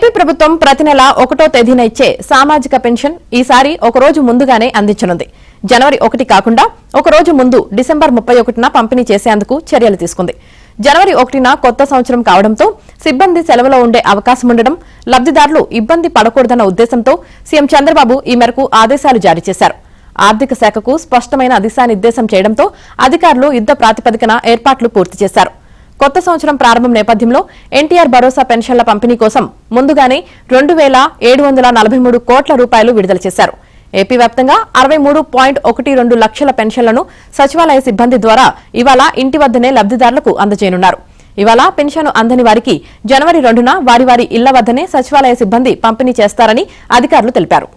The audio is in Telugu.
ఏపీ ప్రభుత్వం ప్రతి నెల 1వ తేదీన ఇచ్చే సామాజిక పెన్షన్ ఈసారి ఒక రోజు ముందుగానే అందించనుంది. జనవరి 1 కాకుండా ఒక రోజు ముందు డిసెంబర్ 31న పంపిణీ చేసేందుకు చర్యలు తీసుకుంది. జనవరి 1న కొత్త సంవత్సరం కావడంతో సిబ్బంది సెలవులో ఉండే అవకాశం ఉండడం, లబ్దిదారులు ఇబ్బంది పడకూడదన్న ఉద్దేశంతో సీఎం చంద్రబాబు ఈ మేరకు ఆదేశాలు జారీ చేశారు. ఆర్థిక శాఖకు స్పష్టమైన దిశానిర్దేశం చేయడంతో అధికారులు యుద్ధ ప్రాతిపదికన ఏర్పాట్లు పూర్తి చేశారు. కొత్త సంవత్సరం ప్రారంభం నేపథ్యంలో ఎన్టీఆర్ భరోసా పెన్షన్ల పంపిణీ కోసం ముందుగానే 2,743 కోట్ల రూపాయలు విడుదల చేశారు. ఏపీ వ్యాప్తంగా 63.12 లక్షల పెన్షన్లను సచివాలయ సిబ్బంది ద్వారా ఇవాళ ఇంటి వద్దనే లబ్దిదారులకు అందజేయనున్నారు. ఇవాళ పెన్షన్ అందని వారికి జనవరి 2న వారి వారి ఇళ్ల వద్దనే సచివాలయ సిబ్బంది పంపిణీ చేస్తారని అధికారులు తెలిపారు.